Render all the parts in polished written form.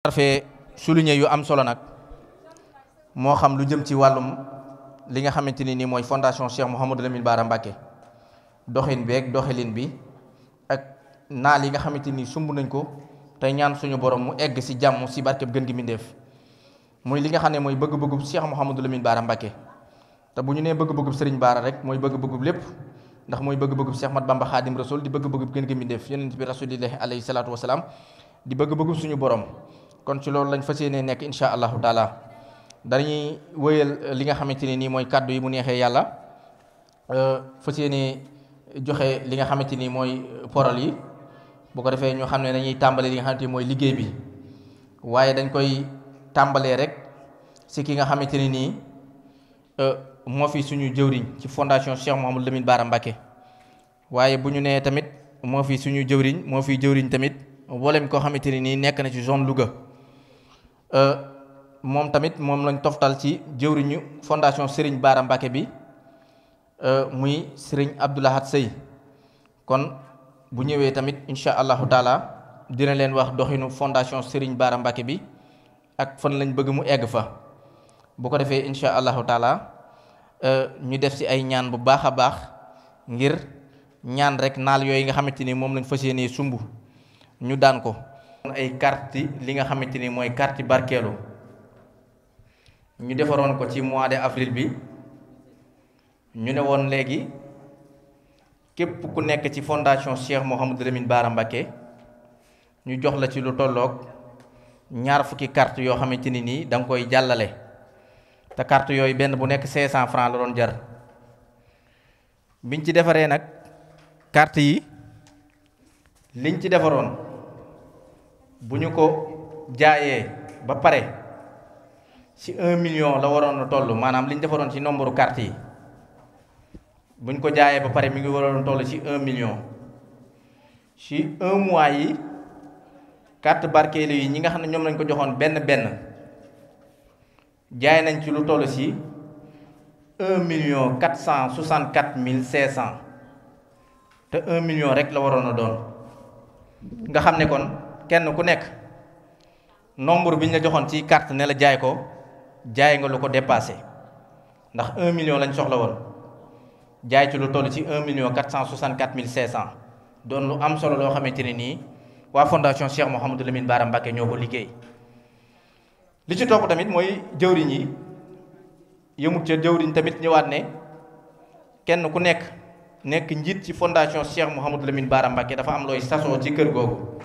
fee souligner yu am solo nag moo xam lu jëm ci wàllum li nga xamante ni nii mooy fondation Cheikh Mouhamadou Lamine Bara Mbacké doxin beeg doxalin bi ak naal yi nga xamante ni sumb nañ ko tey ñaan suñu borom mu egg si jàmm si barkeb gën gi mindeef muy li nga xam ne mooy bëgg-bëggub Cheikh Mouhamadou Lamine Bara Mbacké te bu ñu nee bëgg-bëggub Serigne Bara rek mooy bëgg-bëggub lépp ndax mooy bëgg-bëggub Cheikh Mat Bamba Khadim Rasoul di bëgg-bëggub gën gi mindeef yonent bi rasulillahi alayhi salaatu wasalaam di bëgg-bëggub suñu borom kon ci loolu lañ fas yéenee nekk insha allahu taala dañuy wëyal li nga xamante ne nii mooy kàddu yi mu neexee yàlla fas yéenee joxe li nga xamante ni mooy poral yi bu ko defee ñu xam ne dañuy tàmbale li nga xamante ni mooy liggéey bi waaye dañ koy tàmbalee rek si ki nga xamante ne nii moo fi suñu jëwriñ ci fondation Cheikh Mouhamadou Lamine Bara Mbacké waaye bu ñu nee tamit moo fi suñu jëwriñ moo fi jëwriñ tamit mboolem koo xamante ne nii nekk na ci zone Louga moom tamit moom lañ toftal ci jëwriñu fondation Serigne Bara Mbacké bi muy Serigne Abdou Lahad Seye kon bu ñëwee tamit insha allahu taala dina leen wax doxinu fondation Serigne Bara Mbacké bi ak fan lañ bëgg mu egg fa bu ko defee insha allahu taala ñu def ci ay ñaan bu baax a baax ngir ñaan rek naal yooyu nga xamante ni moom lañ fas yéenee sumb ñu daan ko ay carte li nga xamante ni mooy carte barkeelu ñu defaroon ko ci mois de avril bi ñu ne woon léegi képp ku nekk ci fondation Cheikh Mouhamadou Lamine Bara Mbacké ñu jox la ci lu tolloog ñaar fukki carte yoo xamante ni nii da nga koy jàllale te carte yooyu benn bu nekk 500 francs la doon jar biñ ci defaree nag carte yi liñ ci defaroon bu ñu ko jaayee ba pare ci 1 million la waroon a toll maanaam li ñu defaroon ci nombre carte yi bu ñu ko jaayee ba pare mi ngi waroon a toll ci 1 million ci 1 mois yi carte barkeelu yi ñi nga xam ne ñoom lañ ko joxoon benn jaay nañ ci lu toll ci 1 464 500 te 1 million rek la waroon a doon nga xam ne kon kenn ku nekk nombre bi ñu la joxoon ci carte ne la jaay ko jaay nga lu ko dépassé ndax 1 million lañ soxla woon jaay ci lu toll ci 1 464 500 doon lu am solo loo xamante ne nii waa fondation Cheikh Mouhamadou Lamine Bara Mbacké ñoo ko liggéey. li ci topp tamit mooy jëwriñ yi yëmut ca jëwriñ tamit ñëwaat ne kenn ku nekk njiit ci fondation Cheikh Mouhamadou Lamine Bara Mbacké dafa am looy sasoo ci kër googu.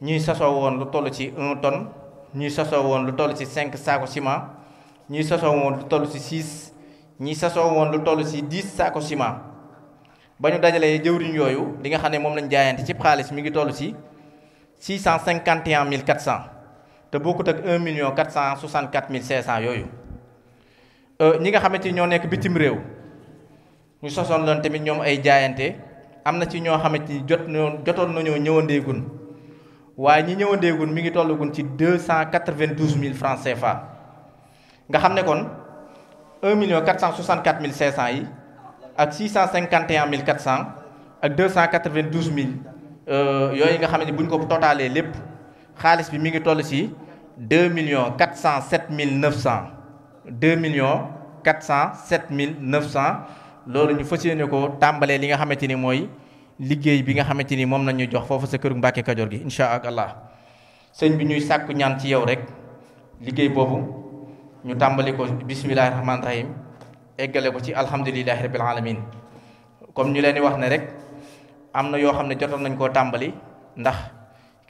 ñii sasoo woon lu toll ci 1 tonne ñii sasoo woon lu toll ci 5 saako ciment ñii sasoo woon lu toll ci 6 ñii sasoo woon lu toll ci 10 saako ciment ba ñu dajalee jëwriñ yooyu li nga xam ne moom lañ jaayante ci xaalis mi ngi toll ci 651 400 te bokkut ak 1 464 500 yooyu ñi nga xamante ni ñoo nekk bitim réew ñu sosoon loon tamit ñoom ay jaayante am na ci ñoo xamante ni jotoon nañoo ñëwandeegun waaye ñi ñëwandeegun mi ngi tollagun ci 292 000 francs CFA nga xam ne kon 1 464 500 yi ak 651 400 ak 292 000 yooyu nga xam ne bu ñu ko totalee lépp xaalis bi mi ngi toll ci 2 407 900 2 407 900 loolu ñu fas yéene ko tàmbalee li nga xamante ni mooy liggéey bi nga xamante ni moom nañu jox foofu sa kër Mbàkke Kajoor gi insha allah sëñ bi ñuy sàkku ñaan ci yow rek liggéey boobu ñu tàmbali ko bismillahi rahmaani rahim eggale ko ci alhamdulillahi rabbil alamin comme ñu leen di wax ne rek am na yoo xam ne jotoon nañ koo tàmbali ndax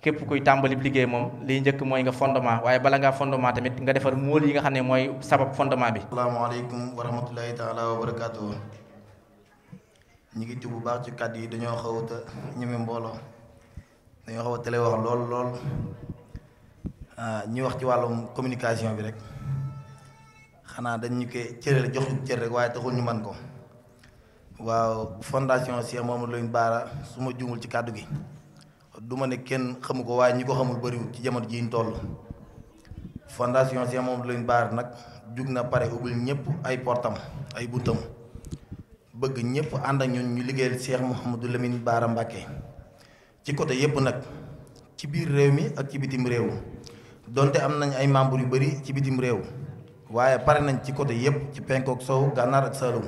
képp kuy tàmbali liggéey moom liy njëkk mooy nga fondement waaye bala ngaa fondement tamit nga defar móol yi nga xam ne mooy sabab fondement bi. asalaamaaleykum wa rahmatullahi taala wa barakaatuhu. ñu ngi tudd bu baax ci kàddu yi dañoo xaw a ñeme mbooloo dañoo xaw a télé wax lool ñu wax ci wàllum communication bi rek xanaa dañ ñu koy cëral jox ñu cër rek waaye taxul ñu man ko waaw fondation Cheikh Mouhamadou Lamine Bara su ma juumul ci kàddu gi du ma ne kenn xamu ko waaye ñi ko xamul bëriwul ci jamono ji ñu toll fondation Cheikh Mouhamadou Lamine Bara nag jug na pare ubbil ñëpp ay portam ay buntam bëgg ñëpp ànd ak ñun ñu liggéeyal Cheikh Mouhamadou Lamine Bara Mbacké ci côté yëpp nag ci biir réew mi ak ci bitim réew donte am nañ ay membres yu bëri ci bitim réew waaye pare nañ ci côté yépp ci penkook sow gànnaar ak Saloum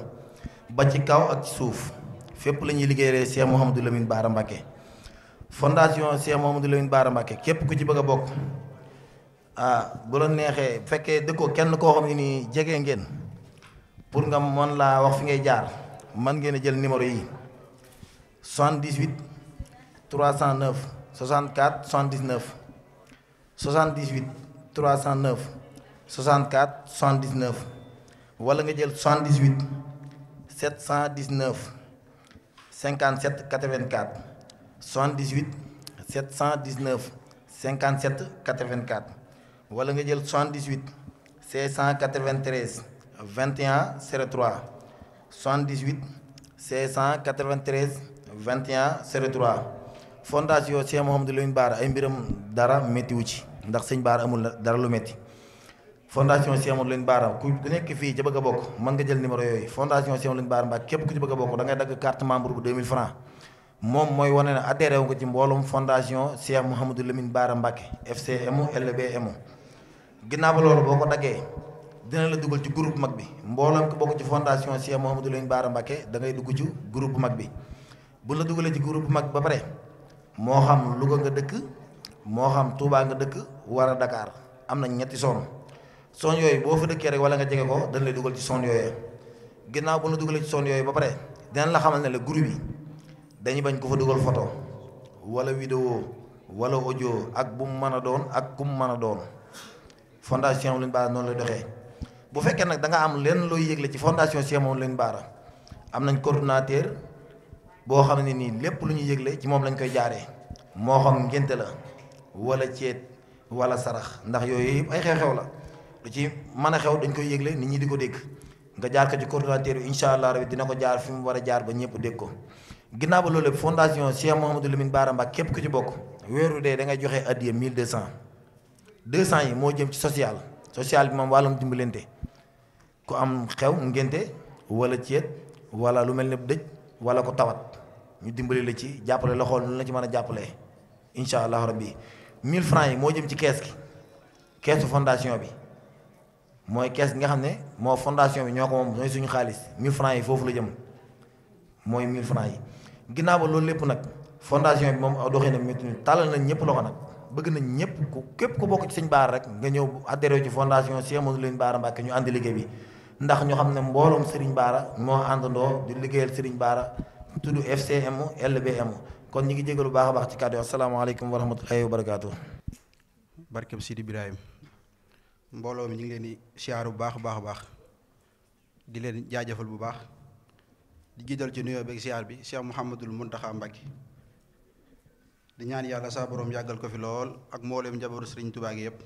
ba ci kaw ak ci suuf fépp la ñuy liggéeyee Cheikh Mouhamadou Lamine Bara Mbacké. fondation Cheikh Mouhamadou Lamine Bara Mbacké képp ku ci bëgg a bokk bu la neexee bu fekkee dëkkoo kenn koo xam ne nii jege ngeen pour nga mën laa wax fi ngay jaar mën ngeen a jël numéro yi 78 309 64 79 78 309 64 79 wala nga jël 78 719 57 84 78 719 57 84 wala nga jël 78 693 21 03 78 693 21 03 fondation Cheikh Mouhamadou Lamine Bara ay mbiram dara métti wu ci ndax sëñ Bara amul dara lu métti fondation Cheikh Mouhamadou Lamine Bara ku nekk fii ci bëgg a bokk mën nga jël numéro yooyu fondation Cheikh Mouhamadou Lamine Bara Mbacké képp ku ci bëgg a bokk da ngay dagg carte membre bu 2000 francs moom mooy wane ne adhéré wu nga ci mbooloom fondation Cheikh Mouhamadou Lamine Bara Mbacké FCMO LBMO ginnaaw ba loolu boo ko daggee dina la dugal ci groupe mag bi mbooloom ko bokk ci fondation Cheikh Mouhamadou Lamine Bara Mbacké da ngay dugg ci groupe mag bi bu la dugalee ci groupe mag ba pare moo xam Louga nga dëkk moo xam Touba nga dëkk war a Dakar am na ñetti son yooyu boo fa dëkkee rek wala nga jege ko dañ lay dugal ci son yooyu ginnaaw bu la dugalee ci son yooyu ba pare dinañ la xamal ne la groupe yi dañuy bañ ko fa dugal photo wala vidéo wala audio ak bu mu mën a doon ak ku mu mën a doon fondation Lamine Bara noonu lay doxee bu fekkee nag da nga am lenn looy yëgle ci fondation Cheikh Mouhamadou Lamine Bara am nañ coordonnateur boo xam ne nii lépp lu ñuy yëgle ci moom lañ koy jaaree moo xam ngénte la wala ceet wala sarax ndax yooyu yëpp ay xew-xew la lu ci mën a xew dañ koy yëgle nit ñi di ko dégg nga jaar ko ci coordonnateur bi incha allah rabi dina ko jaar fi mu war a jaar ba ñëpp dégg ko. ginnaaw ba loolu fondation Cheikh Mouhamadou Lamine Bara Mbacké képp ku ci bokk weeru dee da ngay joxe addiya 1200 200 yi moo jëm ci social bi moom wàllum dimbalante ku am xew ngénte wala ceet wala lu mel ne dëj wala ko tawat ñu dimbali la ci jàppale la xool nu la ci mën a jàppalee incha allah rabbi 1000 francs yi moo jëm ci kees gi keesu fondation bi mooy kees gi nga xam ne moo fondation bi ñoo ko moom mooy suñu xaalis 1000 francs yi foofu la jëm mooy 1000 francs yi ginnaaw ba loolu lépp nag fondation bi moom doxee na métti ni tàllal nañ ñëpp loxo nag bëgg nañ ñëpp ku képp ku bokk ci sëñ Bara rek nga ñëw adhéré ci fondation Cheikh Mouhamadou Lamine Bara Mbacké ñu àndi liggéey bi ndax ñu xam ne mbooloom Serigne Bara moo àndandoo di liggéeyal Serigne Bara tudd FCMO LBMO kon ñi ngi jégalu baax a baax ci kàddu yi asalaamaaleykum wa rahmatullahi wa barakaatu. barkeb Sidi Ibrahima mbooloo mi ñu ngi leen di siyaar bu baax a baax di leen jaajëfal bu baax di jiital ci nuyoo beeg siyaar bi Cheikh Mouhamadul Mountakha Mbacké di ñaan yàlla saa borom yàggal ko fi lool ak mbooleem njabootu Sëriñ Tuubaa gi yëpp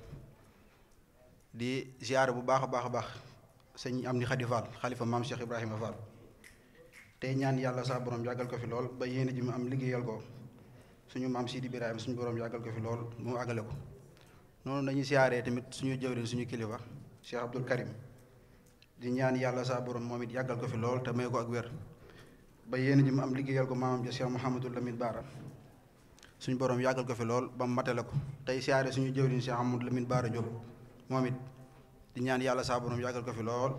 di siyaar bu baax a baax sëñ Amdi Khady Fall xalifa maam Cheikh Ibrahima Fall tey ñaan yàlla saa borom yàggal ko fi lool ba yéene ji mu am liggéeyal ko suñu maam Sidi Ibrahima suñu borom yàggal ko fi lool mu àggale ko noonu dañuy siyaaree tamit suñu jëwriñ suñu kilifa Cheikh Abdoul Karim di ñaan yàlla saa borom moom it yàggal ko fi lool te may ko ak wér ba yéene ji mu am liggéeyal ko maamam ja Cheikh Mouhamadou Lamine Bara suñu borom yàggal ko fi lool ba mu matale ko tey siyaare suñu jëwriñ Cheikh Mouhamadou Lamine Bara Diop moom it di ñaan yàlla saa borom yàggal ko fi lool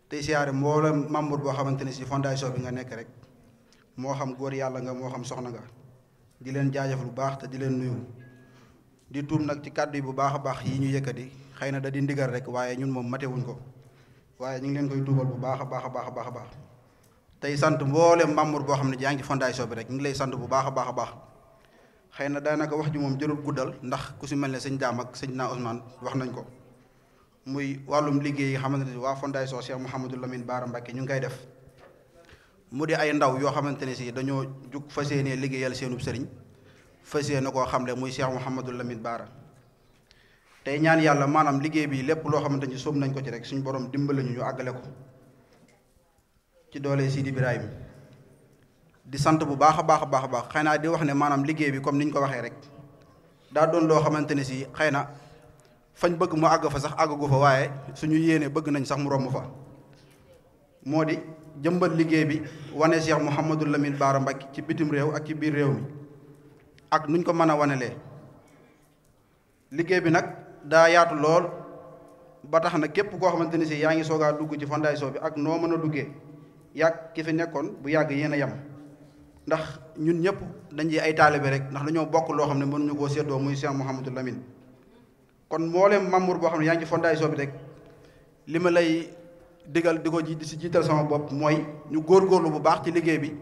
tey siyaare mboolem membre boo xamante ne si fondation bi nga nekk rek moo xam góor yàlla nga moo xam soxna nga di leen jaajëfal bu baax te di leen nuyu di tuub nag ci kàddu yi bu baax a baax yi ñu yëkkati xëy na da di ndigal rek waaye ñun moom matewuñ ko waaye ñu ngi leen koy tuubal bu baax a baax tey sant mboolem membre boo xam ne yaa ngi ci fondation bi rek ñu ngi lay sant bu baax a baax xëy na daanaka wax ji moom jërul guddal ndax ku si mel ne sëñ Daam ak sëñ naa Ousmane wax nañ ko muy wàllum liggéey yi xamante ne waa fondation Cheikh Mouhamadou Lamine Bara Mbacké ñu ngi koy def mu di ay ndaw yoo xamante ne si dañoo jug fas yéenee liggéeyal seenub sëriñ fas yéene koo xamle muy Cheikh Mouhamadou Lamine Bara tey ñaan yàlla maanaam liggéey bi lépp loo xamante ni sóob nañ ko ci rek suñu borom dimbali ñu àggale ko ci doole Sidi Ibrahima di sant bu baax a baax xëy naa di wax ne maanaam liggéey bi comme ni ñu ko waxee rek daa doon loo xamante ne si xëy na fañ bëgg mu àgg fa sax àggagu fa waaye suñu yéenee bëgg nañ sax mu romb fa moo di jëmbal liggéey bi wane Cheikh Mouhamadou Lamine Bara Mbacké ci bitim réew ak ci biir réew mi ak nuñ ko mën a wanelee liggéey bi nag daa yaatu lool ba tax na képp koo xamante ni si yaa ngi soogaa dugg ci fondation bi ak noo mën a duggee yàgg ki fi nekkoon bu yàgg yéen a yem ndax ñun ñëpp dañuy ay taalibe rek ndax dañoo bokk loo xam ne mënuñu koo séddoo muy Cheikh Mouhamadou Lamine kon mboolem membre boo xam ne yaa ngi ci fondation bi rek li ma lay digal di ko di si jiital sama bopp mooy ñu góorgóorlu bu baax ci liggéey bi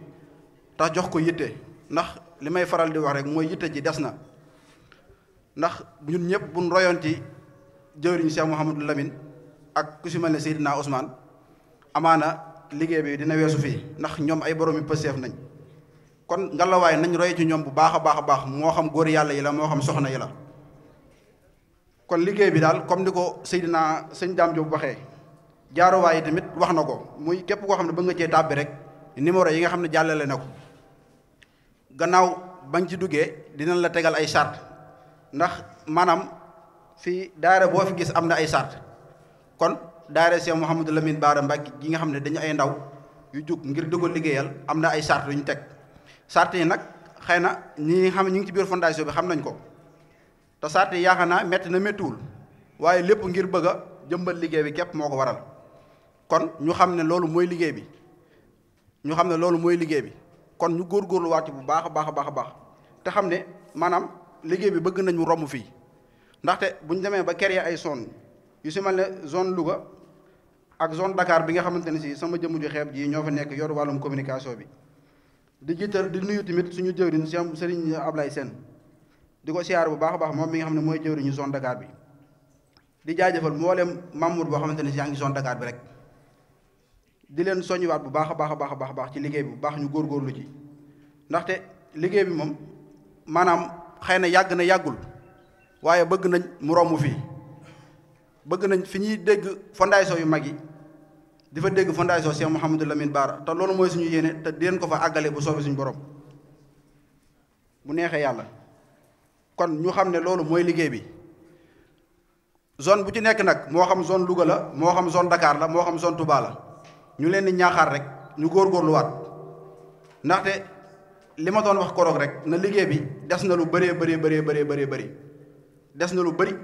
tax jox ko yitte ndax li may faral di wax rek mooy yitte ji des na ndax ñun ñëpp buñ royoon ci jëwriñ Cheikh Mouhamadou Lamine ak ku si mel ne Seydina Ousmane amaana liggéey bi dina weesu fii ndax ñoom ay borom yu pëseef nañ kon ngalawaay nañ roy ci ñoom bu baax a baax a baax moo xam góor yàlla yi la moo xam soxna yi la kon liggéey bi daal comme ni ko Seydina sëñ Dame Diop waxee jaaruwaay yi tamit wax na ko muy képp koo xam ne bëgg nga cee tàbbi rek numéro yi nga xam ne jàllale na ko gannaaw bañ ci duggee dinañ la tegal ay charte ndax maanaam fii daara boo fi gis am na ay charte kon daara Cheikh Mouhamadou Lamine Bara Mbacké gi nga xam ne dañu ay ndaw yu jug ngir di ko liggéeyal am na ay charte yu ñu teg charte yi nag xëy na ñi xam ne ñu ngi ci biir fondation bi xam nañ ko te charte yi yaakaar naa metti na méttiwul waaye lépp ngir bëgg a jëmbal liggéey bi képp moo ko waral kon ñu xam ne loolu mooy liggéey bi kon ñu góorgóorlu waat ci bu baax a baax a baax a baax te xam ne maanaam liggéey bi bëgg nañ mu romb fii ndaxte bu ñu demee ba créer ay zone yu si mel ne zone Louga ak zone Dakar bi nga xamante ne si sama jëmm ju xeeb ji ñoo fa nekk yor wàllum communication bi di jiital di nuyu tamit suñu jëwriñ Serigne Ablaye Sène di ko siyaar bu baax a baax moom mi nga xam ne mooy jëwriñu zone Dakar bi di jaajëfal mboolem Mamour boo xamante ne si yaa ngi zone Dakar bi rek di leen soññiwaat bu baax a baax a baax a baax ci liggéey bi bu baax ñu góorgóorlu ci ndaxte liggéey bi moom maanaam xëy na yàgg na yàggul waaye bëgg nañ mu romb fii bëgg nañ fi ñuy dégg fondation yu mag yi di fa dégg fondation Cheikh Mouhamadou Lamine Bara te loolu mooy suñu yéene te deen ko fa àggale bu soobee suñu borom bu neexee yàlla kon ñu xam ne loolu mooy liggéey bi zone bu ci nekk nag moo xam zone Louga la moo xam zone Dakar la moo xam zone Touba la ñu leen di ñaaxaar rek ñu góorgóorluwaat ndaxte li ma doon wax koroog rek na liggéey bi des na lu bëree bëri des na lu bëri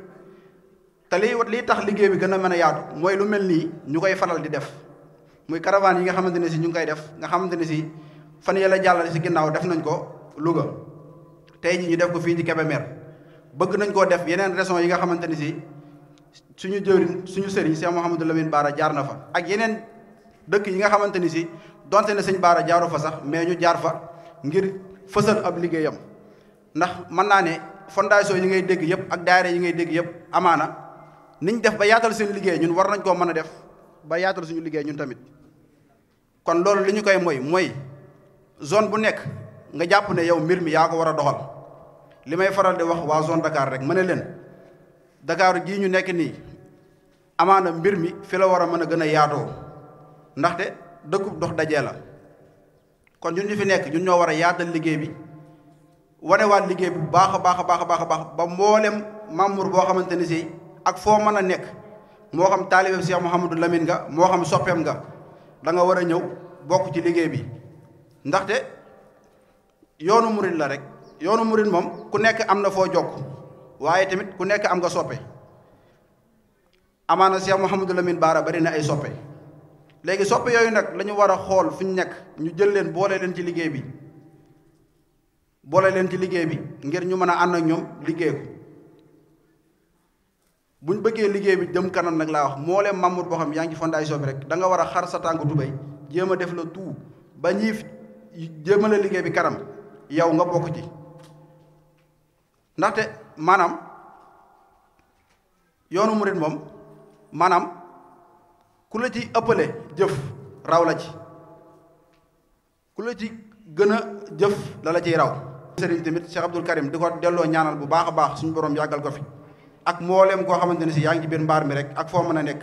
te lii tax liggéey bi gën a mën a yaatu mooy lu mel nii ñu koy faral di def muy caravane yi nga xamante ne si ñu ngi koy def nga xamante ne si fan yële jàllale si ginnaaw def nañ ko Louga tey ji ñu def ko fii ci Kébémer bëgg nañ koo def yeneen régions yi nga xamante ne si suñu jëwriñ suñu sëriñ Cheikh Mouhamadou Lamine Bara jaar na fa ak yeneen dëkk yi nga xamante ni si donte ne sëñ Bara jaaru fa sax mais ñu jaar fa ngir fësal ab liggéeyam ndax mën naa ne fondation yi ngay dégg yëpp ak daayira yi ngay dégg yëpp amaana niñ def ba yaatal seen liggéey ñun war nañ koo mën a def ba yaatal suñu liggéey ñun tamit kon loolu li ñu koy mooy zone bu nekk nga jàpp ne yow mbir mi yaa ko war a doxal li may faral di wax waa zone Dakar rek ma ne leen Dakar gii ñu nekk nii amaana mbir mi fi la war a mën a gën a yaatoo ndaxte dëkkub dox dajee la kon ñun ñu fi nekk ñun ñoo war a yaatal liggéey bi wanewaat liggéey bi bu baax a baax a baax a baax a baax ba mboolem membre boo xamante ni si ak foo mën a nekk moo xam taalibe Cheikh Mouhamadou Lamine nga moo xam soppeem nga da nga war a ñëw bokk ci liggéey bi ndaxte yoonu murid la rek yoonu murid moom ku nekk am na foo jokk waaye tamit ku nekk am nga soppe amaana Cheikh Mouhamadou Lamine Bara bari na ay soppe léegi soppe yooyu nag la ñu war a xool fu ñu nekk ñu jël leen boole leen ci liggéey bi ngir ñu mën a ànd ak ñoom liggéey ko buñ bëggee liggéey bi jëm kanam nag laa wax moo leen Mamour boo xam yaa ngi ci fondation bi rek da nga war a xar sa tànku tubéy jéem a def la tout ba ñiif jéemale liggéey bi kanam yow nga bokk ci ndaxte maanaam yoonu murit moom maanaam ku la ci ëppale jëf raw la ci ku la ci gën a jëf la ciy raw sëriñ tamit Cheikh Abdoul Karim di ko delloo ñaanal bu baax a baax suñu borom yàggal ko fi ak mbooleem koo xamante ne si yaa ngi ci biir mbaar mi rek ak foo mën a nekk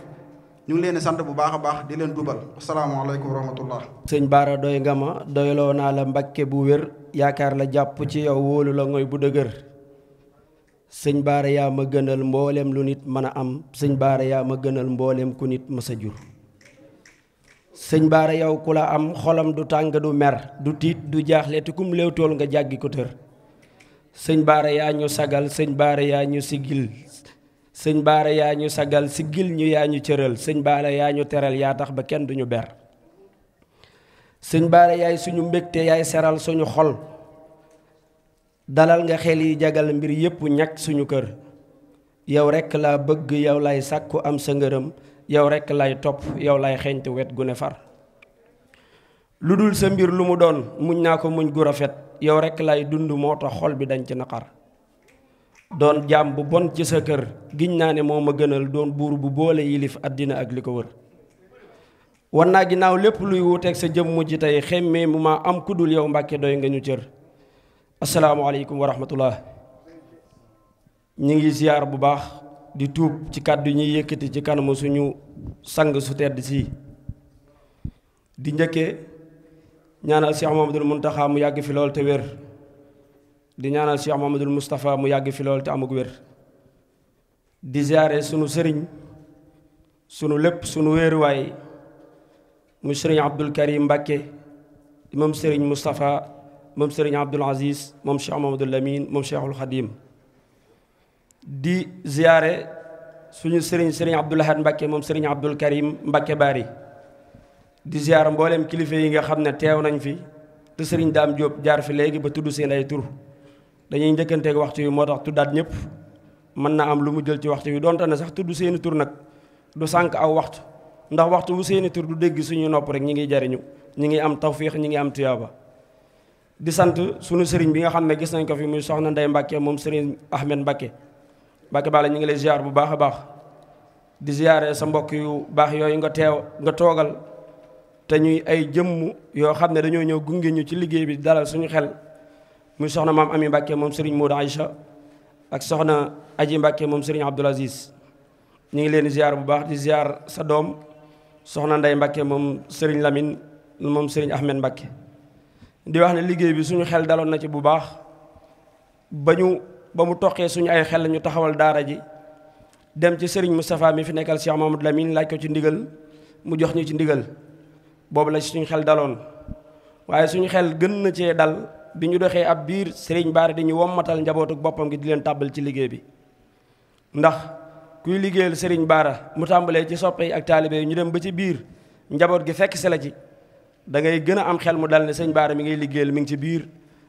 ñu ngi leen di sant bu baax a baax di leen dubal asalaamaaleykum wa rahmatullah. sëñ Bara doy nga ma doyloo naa la Mbàkke bu wér yaakaar la jàpp ci yow wóolu la ngoy bu dëgër sëñ Bara yaa ma gënal mbooleem lu nit mën a am sëñ Bara yaa ma gënal mbooleem ku nit mës a jur sëñ Bara yow ku la am xolam du tàng du mer du tiit du jaaxle te kum léew tool nga jàggi ko tër sëñ Baara yaa ñu sagal sëñ Baara yaa ñu sigil sëñ Baara yaa ñu sagal sigil ñu yaa ñu cëral sëñ Baara yaa ñu teral yaa tax ba kenn duñu ber sëñ Baara yaay suñu mbégte yaay seral suñu xol dalal nga xel yi jagal mbir yépp ñàkk suñu kër yow rekk laa bëgg yow lay sàkku am sa ngërëm yow rekk lay topp yow lay xeeñtu wet gu ne far lu dul sa mbir lu mu doon muñ naa ko muñ gu rafet yow rekk lay dund moo tax xol bi dañ ci naqar doon jaam bu bon ci sa kër giñ naa ne moo ma gënal doon buur bu boole yilif àddina ak li ko wër wan naa ginnaaw lépp luy wuuteeg sa jëmm ji tey xemmee mu ma am ku dul yow Mbàkke doy nga ñu cër asalaamaaleykum wa rahmatullah ñu ngi ziyaar bu baax di tuub ci kàddu ñuy yëkkati ci kanamu suñu sang su tedd si di njëkkee ñaanal Cheikh Mamadul Muntaxa mu yàgg fi lool te wér di ñaanal Cheikh Mamadul Moustapha mu yàgg fi lool te amuk wér di ziyaare sunu sëriñ sunu lépp sunu wéeruwaay mu sëriñ Abdul Karim Mbàkke moom sëriñ Moustapha moom sëriñ Abdul Aziz moom Cheikh Mamadul Lamine moom Cheikhul Khadim di ziyaare suñu sëriñ Abdul Ahad Mbàkke moom sëriñ Abdul Karim Mbàkke Bari di ziyaar mboolem kilifa yi nga xam ne teew nañ fi te sëriñ Daam Jóob jaar fi léegi ba tudd seen ay tur dañuy njëkkanteeg waxtu wi moo tax tuddaat ñëpp mën na am lu mu jël ci waxtu wi donte ne sax tudd seeni tur nag du sànq aw waxtu ndax waxtu bu seeni tur du dégg suñu nopp rek ñi ngi jariñu ñi ngi am tawfiix ñi ngi am tuyaaba di sant suñu sëriñ bi nga xam ne gis nañ ko fi muy soxna Ndey Mbàkke moom sëriñ Ahmed Mbàkke Mbàkke Bala ñu ngi lay ziar bu baax a baax di ziare sa mbokk yu baax yooyu nga toogal te ñuy ay jëmm yoo xam ne dañoo ñëw gunge ñu ci liggéey bi dalal suñu xel muy soxna maam Ami Mbàkke moom sëriñ Modou Aïcha ak soxna Aji Mbàkke moom sëriñ Abdoul Aziz ñu ngi leen di ziar bu baax di ziar sa doom soxna Ndey Mbàkke moom sëriñ Lamine moom sëriñ Ahmed Mbàkke di wax ne liggéey bi suñu xel daloon na ci bu baax ba mu toqee suñu ay xel ñu taxawal daara ji dem ci sëriñ Moustapha mi fi nekkal Cheikh Mamadou Lamine laaj ko ci ndigal mu jox ñu ci ndigal boobu la suñu xel daloon waaye suñu xel gën na cee dal bi ñu doxee ab biir sëriñ Baara di ñu wommatal njabootu boppam gi di leen tàbbal ci liggéey bi ndax kuy liggéeyal sëriñ Baara mu tàmbalee ci soppe yi ak taalibe yi ñu dem ba ci biir njaboot gi fekk si la ci da ngay gën a am xel mu dal ne sëñ Baara mi ngay liggéeyal mi ngi ci biir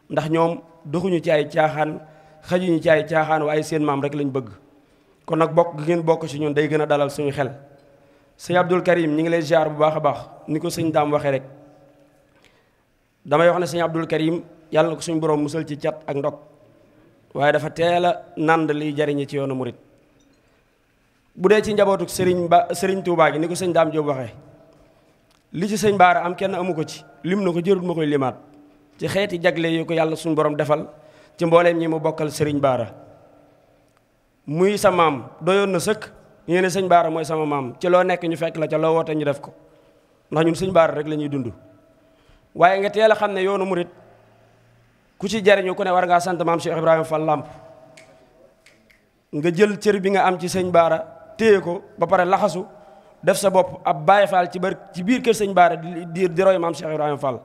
ndax ñoom doxuñu ci ay caaxaan xajuñu ci ay caaxaan waaye seen maam rek lañ bëgg kon nag bokk gi ngeen bokk ci ñun day gën a dalal suñu xel sëñ Abdul Karim ñi ngi lay ziar bu baax a baax ni ko sëñ Daam waxee rek damay wax ne sëñ Abdul Karim yàlla na ko suñu borom musal ci cat ak ndog waaye dafa teel a nànd liy jariñi ci yoonu murit bu dee ci njabootuk sëriñ Tuubaa gi ni ko sëñ Daam Jóob waxee li ci sëñ Baara am kenn amu ko ci lim na ko jërul ma koy limaat ci xeeti jagle yu ko yàlla suñu borom defal ci mbooleem ñi mu bokkal sëriñ Baara muy sa maam doyoon na sëkk ñu ne sëñ Baara mooy sama maam ci loo nekk ñu fekk la ca loo woote ñu def ko ndax ñun sëñ Baara rek la ñuy dund waaye nga teel a xam ne yoonu murit ku ci jariñu ku ne war ngaa sant maam Cheikh Ibrahima Fall Lamp nga jël cër bi nga am ci sëñ Baara téye ko ba pare laxasu def sa bopp ab Baay Faal ci biir kër sëñ Baara di roy maam Cheikh Ibrahima Fall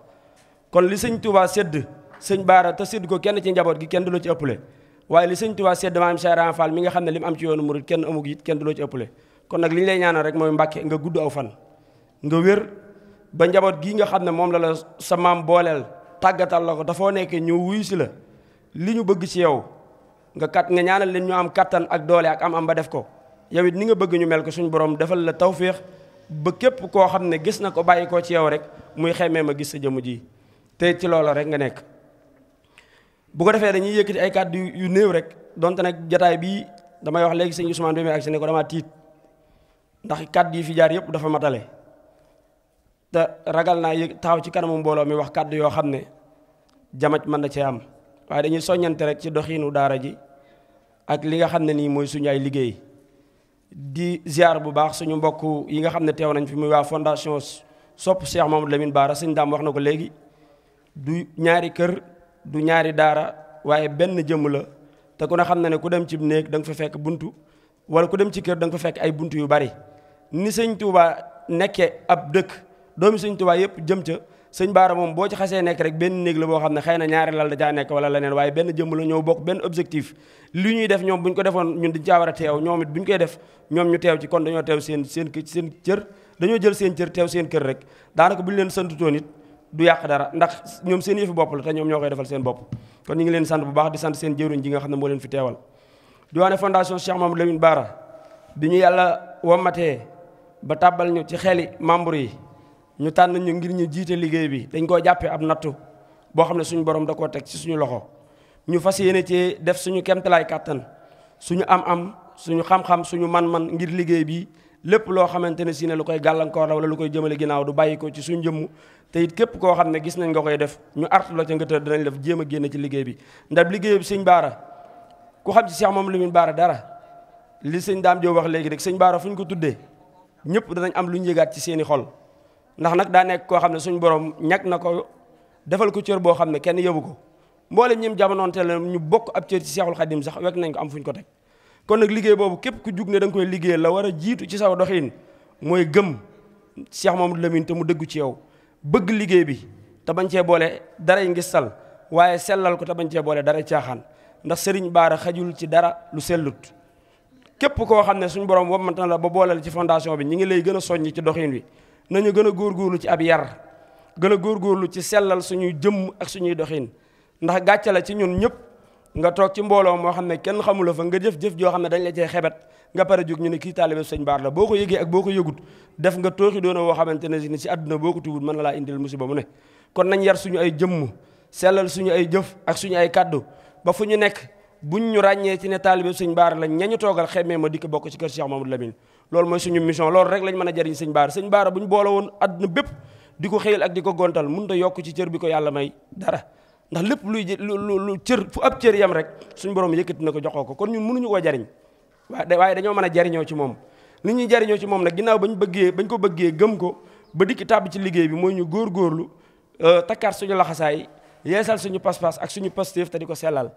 kon li sëñ Touba sédd sëñ Baara te sédd ko kenn ci njaboot gi kenn du la ci ëppale waaye li sëñ Touba sédd maam Cheikh Ibrahima Fall mi nga xam ne li mu am ci yoonu murit kenn amug it kenn du la ci ëppale kon nag li ñu lay ñaanal rek mooy Mbàkke nga gudd aw fan nga wér ba njaboot gii nga xam ne moom la sa maam booleel tàggatal la ko dafoo nekkee ñu wuyu si la li ñu bëgg ci yow nga ñaanal leen ñu am kattan ak doole ak am ba def ko yow it ni nga bëgg ñu mel ko suñu borom defal la tawféex ba képp koo xam ne gis na ko bàyyi koo ci yow rek muy xemmee ma gis sa jëmm ji te ci loola rek nga nekk bu ko defee dañuy yëkkati ay kàddu yu néew rek donte nag jataay bii damay wax léegi sëñ Ousmane bi may agsi ne ko dama tiit ndax kàddu yi fi jaar yëpp dafa matale te ragal naa yëg taxaw ci kanamu mbooloo mi wax kàddu yoo xam ne jamaj mën na cee am waaye dañuy soññante rek ci doxiinu daara ji ak li nga xam ne nii mooy suñu ay liggéey di ziar bu baax suñu mbokk yi nga xam ne teew nañ fi muy waa fondation sopp Cheikh Mamadou Lamine Bara sëñ Daam wax na ko léegi du ñaari kër du ñaari daara waaye benn jëmm la te ku ne xam na ne ku dem ci néeg da nga fa fekk buntu wala ku dem ci kër da nga fa fekk ay buntu yu bari ni sëñ Touba nekkee ab dëkk doomi sëñ Touba yëpp jëm ca sëñ Baara moom boo ci xasee nekk rek benn néeg la boo xam ne xëy na ñaari lal da caa nekk wala leneen waaye benn jëmm la ñoo bokk benn objectif li ñuy def ñoom bu ñu ko defoon ñun dañ caa war a teew ñoom it bu ñu koy def ñoom ñu teew ci kon dañoo teew seen cër dañoo jël seen cër teew seen kër rek daanaka bu ñu leen santutoon it du yàq dara ndax ñoom seen yëfi bopp la te ñoom ñoo koy defal seen bopp kon ñu ngi leen sant bu baax di sant seen jëwriñ ji nga xam ne moo leen fi teewal di wax ne fondation Cheikh Mamadou Lamine Bara bi ñu yàlla wommatee ba tàbbal ñu ci xeli membre yi ñu tànn ñu ngir ñu jiite liggéey bi dañ koo jàppee ab nattu boo xam ne suñu borom da koo teg ci suñu loxo ñu fas yéene ci def suñu kemtalaay kàttan suñu am-am suñu xam-xam suñu man-man ngir liggéey bi lépp loo xamante ne si ne lu koy gàllankoor la wala lu koy jëmale ginnaaw du bàyyi ko ci suñu jëmm te it képp koo xam ne gis nañ nga koy def ñu artu la ca nga tëdd dinañ def jéem a génn ci liggéey bi ndax liggéey bi sëñ Baara ku xam ci Cheikh Mamadou Lamine Bara dara li sëñ Daam Jóob wax léegi rek sëñ Baara fu ñu ko tuddee ñëpp danañ am lu ñu yëgaat ci seeni xol ndax nag daa nekk koo xam ne suñu borom ñàkk na ko defal ko cër boo xam ne kenn yëbu ko mboolem ñim jamonoonte la ñu bokk ab cër ci Seexul Xadim sax wekk nañ ko am fu ñu ko teg kon nag liggéey boobu képp ku jug ne da nga koy liggéey la war a jiitu ci saw doxin mooy gëm Cheikh Mamadou Lamine te mu dëggu ci yow bëgg liggéey bi te bañ cee boole daray ngistal waaye sellal ko te bañ cee boole daray caaxaan ndax Serigne Bara xajul ci dara lu sellut képp koo xam ne suñu borom wommat na la ba booleel ci fondation bi ñi ngi lay gën a soññ ci doxin wi nañu gën a góorgóorlu ci ab yar gën a góorgóorlu ci sellal suñuy jëmm ak suñuy doxin ndax gàcce la ci ñun ñëpp nga toog ci mbooloo moo xam ne kenn xamula fa nga jëf-jëf joo xam ne dañ la cee xebet nga pare jóg ñu ne kii taalibe sëñ Bara la boo ko yëgee ak boo ko yëgut def nga tooxi doona woo xamante ne si àdduna boo ko tuwut mën na laa indil musiba mu ne kon nañ yar suñu ay jëmm sellal suñu ay jëf ak suñu ay kaddu ba fu ñu nekk buñ ñu ràññee ci ne taalibe sëñ Bara lañ ñañu toogal xemmee ma dikk bokk ci kër Cheikh Mamadou Lamine loolu mooy suñu mission loolu rek lañ mën a jariñ sëñ Bara bu ñu boole woon àdduna bépp di ko xëyal ak di ko gontal mënut a yokk ci cër bi ko yàlla may dara ndax lépp luy lu cër fu ab cër yam rek suñu borom yëkkati na ko joxoo ko kon ñun mënuñu koo jariñ waaye dañoo mën a jariñoo ci moom li ñuy jariñoo ci moom nag ginnaaw bañ ko bëggee gëm ko ba dikk tàbb ci liggéey bi mooy ñu góorgóorlu takkaat suñu laxasaay yeesal suñu pas-pas ak suñu pastéef te di ko sellal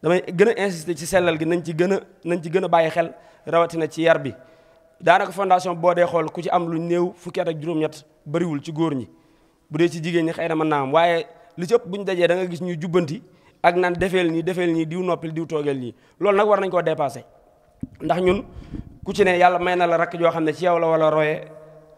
damay gën a insister ci sellal gi nañ ci gën a bàyyi xel rawatina ci yar bi daanaka fondation boo dee xool ku ci am lu néew fukki at ak juróom-ñett bariwul ci góor ñi bu dee ci jigéen ñi xëy na mën naa am waaye li ci ëpp bu ñu dajee da nga gis ñuy jubbanti ak naan defeel nii diw noppil diw toogeel nii loolu nag war nañ koo dépassé ndax ñun ku ci ne yàlla may na la rakk joo xam ne ci yow la wala royee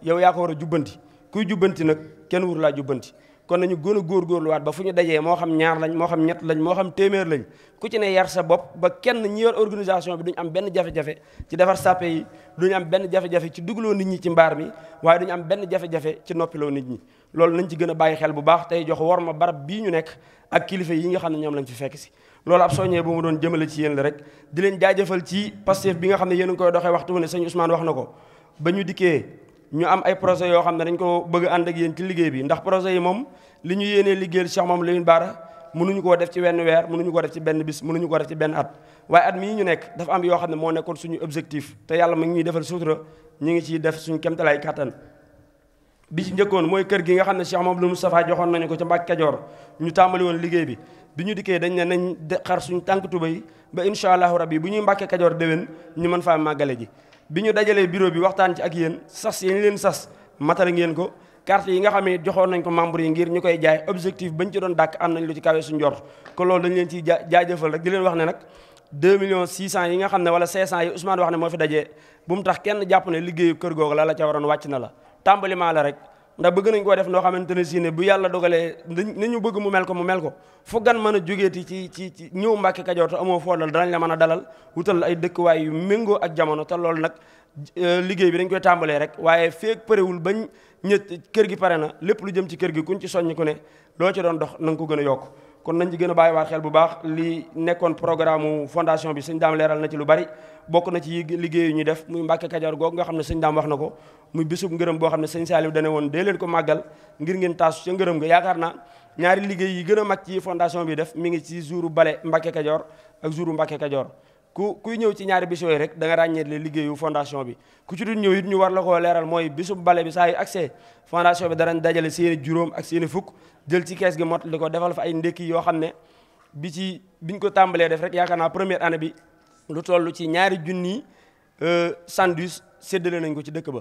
yow yaa ko war a jubbanti kuy jubbanti nag kenn wuru laa jubbanti kon nañu gën a góorgóorluwaat ba fu ñu dajee moo xam ñaar lañ moo xam ñett lañ moo xam téeméer lañ ku ci ne yar sa bopp ba kenn ñi yor organisation bi duñu am benn jafe-jafe ci defar sàppe yi duñu am benn jafe-jafe ci dugaloo nit ñi ci mbaar mi waaye duñu am benn jafe-jafe ci noppiloo nit ñi loolu nañ ci gën a bàyyi xel bu baax tey jox war ma barab bii ñu nekk ak kilifa yi nga xam ne ñoom lañ fi fekk si loolu ab soññee bu mu doon jëmale ci yéen la rek di leen jaajëfal ci Pastef bi nga xam ne yéen a ngi koy doxee waxtu ne sëñ Ousmane wax na ko ba ñu dikkee ñu am ay projet yoo xam ne dañ ko bëgg ànd ak yéen ci liggéey bi ndax projet yi moom li ñu yéenee liggéeyal Cheikh Mamadou Lamine Bara mënuñu koo def ci wenn weer mënuñu ko def ci benn bis mënuñu ko def ci benn at waaye at mii ñu nekk dafa am yoo xam ne moo nekkoon suñu objectif te yàlla mu ngi ñuy defal sutura ñu ngi ciy def suñu kemtalaay kattan bi ci njëkkoon mooy kër gi nga xam ne Cheikh Mamadou Moustapha joxoon nañu ko ca Mbàkke Kajoor ñu tàmbali woon liggéey bi ñu dikkee dañ ne nañ xar suñu tànk tubéy ba incha allahu rabbi bu ñuy Mbàkke Kajoor déwén ñu mën faa màggale ji bi ñu dajalee bureau bi waxtaan ci ak yéen sas yéen leen sas matale ngeen ko carte yi nga xam ne joxoon nañ ko membre yi ngir ñu koy jaay objectif bañ ci doon dàkk am nañ lu ci kawe suñu njort kon loolu dañ leen ciy jaajëfal rek di leen wax ne nag 2,600,000 yi nga xam ne wala 500 yi Ousmane wax ne moo fi dajee bu mu tax kenn jàpp ne liggéeyu kër googu la ca waroon wàcc na la tàmbaliment la rek ndax bëgg nañ koo def noo xamante ne si ne bu yàlla dogalee nañu bëgg mu mel ko fu gan mën a jógeeti ci ñëw Mbàkke Kajoor te amoo foo dal danañ la mën a dalal wutal ay dëkkuwaay yu méngoo ak jamono te loolu nag liggéey bi dañ koy tàmbalee rek waaye feek parewul bañ kër gi pare na lépp lu jëm ci kër gi kuñ ci soññ ku ne loo ci doon dox na nga ko gën a yokk kon nañ ci gën a bàyyiwaat xel bu baax li nekkoon programme fondation bi sëñ daam leeral na ci lu bari bokk na ci liggéey yu ñuy def muy Mbàkke Kajoor googu nga xam ne sëñ daam wax na ko muy bisub ngërëm boo xam ne sëñ Saliou dane woon dee leen ko màggal ngir ngeen taasu ca ngërëm nga yaakaar naa ñaari liggéey yi gën a mag ci fondation bi def mi ngi ci jouru bale Mbàkke Kajoor ak jouru Mbàkke Kajoor kuy ñëw ci ñaari bis yooyu rek da nga ràññee le liggéeyu fondation bi ku ci dul ñëw it ñu war la koo leeral mooy bisub bale bi saa yu accès fondation bi darañ dajale seeni juróom ak seeni fukk jël ci kees gi mot li ko defal fa ay ndékki yoo xam ne biñ ko tàmbalee def rek yaakaar naa première année bi lu toll ci 2 junni sandwich séddale nañ ko ci dëkk ba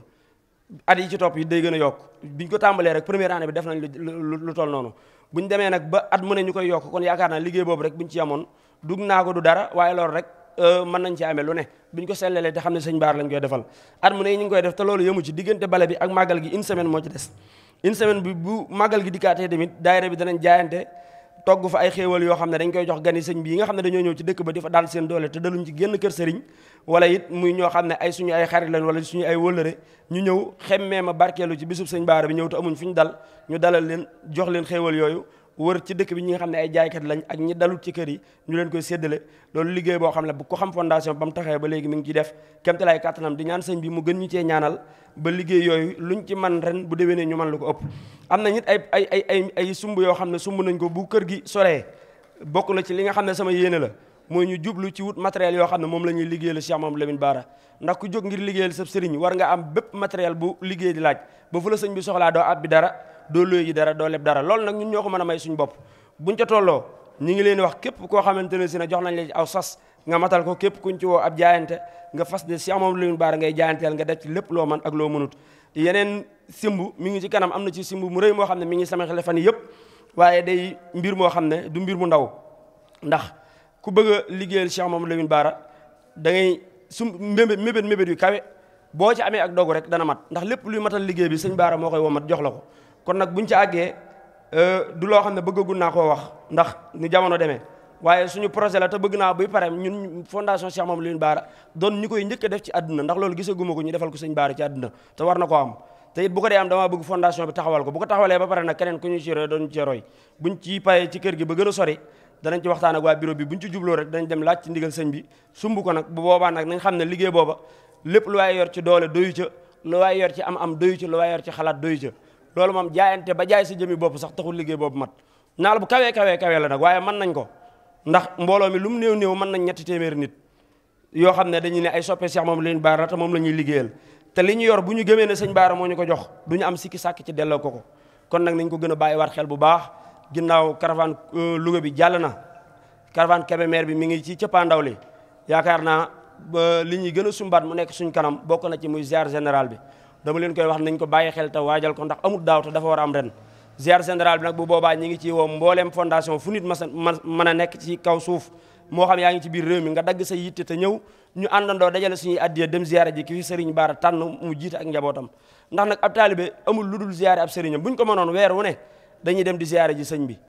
at yi ci topp yi day gën a yokk biñ ko tàmbalee rek première année bi def nañ lu toll noonu buñ demee nag ba at mu ne ñu koy yokk kon yaakaar naa liggéey boobu rek buñ ci amoon dugg naa ko du dara waaye loolu rek mën nañ ci amee lu ne buñ ko sellalee te xam ne sëñ Baara lañ koy defal at mu ne ñu ngi koy def te loolu yëmu ci diggante bale bi ak màggal gi une semaine moo ci des une semaine bi bu màggal gi dikkaatee tamit daayira bi danañ jaayante togg fa ay xéewal yoo xam ne dañ koy jox gani sëñ bi yi nga xam ne dañoo ñëw ci dëkk ba di fa daal seen doole te daluñ ci génn kër sëriñ wala it muy ñoo xam ne ay suñu ay xarit lañ wala suñu ay wëllëre ñu ñëw xemmee ma barkeelu ci bisub sëñ Baara bi ñëw te amuñ fu ñu dal ñu dalal leen jox leen xéewal yooyu wër ci dëkk bi ñi nga xam ne ay jaaykat lañ ak ñi dalut ci kër yi ñu leen koy séddale loolu liggéey boo xam ne bu ko xam fondation ba mu taxee ba léegi mi ngi ciy def kémtalaay kàttanam di ñaan sëñ bi mu gën ñu cee ñaanal ba liggéey yooyu luñ ci man ren bu déwénee ñu man lu ko ëpp am na nit ay sumb yoo xam ne sumb nañ ko bu kër gi soree bokk na ci li nga xam ne sama yéene la mooy ñu jublu ci wut matériel yoo xam ne moom la ñuy liggéeyal Cheikh Mamadou Lamine Bara ndax ku jóg ngir liggéeyal sa sëriñ war nga am bépp matériel bu liggéey di laaj ba fu la sëñ bi soxlaa doo ab bi dara doo looy ji dara doo leb dara loolu nag ñun ñoo ko mën a may suñu bopp buñ ca tolloo ñi ngi leen wax képp koo xamante ne si ne jox nañ la ci aw sas nga matal ko képp kuñ ci woo ab jaayante nga fas ne Cheikh Mamadou Lamine Bara ngay jaayanteel nga def ci lépp loo man ak loo mënut yeneen simb mi ngi ci kanam am na ci simb mu rëy moo xam ne mi ngi sama xel fan yëpp waaye day mbir moo xam ne du mbir mu ndaw ndax ku bëgg a liggéeyal Cheikh Mamadou Lamine Bara da ngay mébét yu kawe boo ci amee ak dogu rek dana mat ndax lépp luy matal liggéey bi sëñ Bara moo koy womat jox la ko kon nag buñ ci àggee du loo xam ne bëggagul naa koo wax ndax ni jamono demee waaye suñu projet la te bëgg naa buy pare ñun fondation Cheikh Mamadou Lamine Bara doon ñu koy njëkk a def ci àdduna ndax loolu gisaguma ko ñu defal ko sëñ Bara ci àdduna te war na koo am te it bu ko dee am damaa bëgg fondation bi taxawal ko bu ko taxawalee ba pare nag keneen ku ñu ci roy doon ci roy buñ ci payee ci kër gi ba gën a sori danañ ci waxtaan ak waa bureau bi buñ ci jubloo rek danañ dem laaj ci ndigal sëñ bi sumb ko nag bu boobaa nag nañ xam ne liggéey booba lépp lu waaye yor ci doole doyu ca lu waaye yor ci am doyu ca lu waaye yor ci xalaat doyu ca loolu moom jaayante ba jaay sa jëmi bopp sax taxul liggéey boobu mat naal bu kawee la nag waaye mën nañ ko ndax mbooloo mi lu mu néew mën nañ 300 nit yoo xam ne dañuy ne ay soppe Cheikh Mamadou Lamine Bara te moom la ñuy liggéeyal te li ñu yor bu ñu gëmee ne sëñ Bara moo ñu ko jox du ñu am sikki sàkk ci delloo ko kon nag nañ ko gën a bàyyi war xel bu baax ginnaaw caravane Louga bi jàll na caravane Kébémer bi mi ngi ci cëppaandaw li yaakaar naa ba li ñuy gën a sumbaat mu nekk suñ kanam bokk na ci muy ziar général bi dama leen koy wax nañ ko bàyyi xel te waajal ko ndax amul daaw te dafa war a am ren ziar général bi nag bu boobaa ñi ngi ci woo mbooleem fondation fu nit mën a nekk ci kaw suuf moo xam yaa ngi ci biir réew mi nga dagg sa yitte te ñëw ñu àndandoo dajale suñuy addiya dem ziyaare ji ki fi sëriñ Bara tànn mu jiite ak njabootam ndax nag ab taalibe amul lu dul ziyaare ab sëriñam buñ ko mënoon weer wu ne dañuy dem di ziyaare ji sëñ bi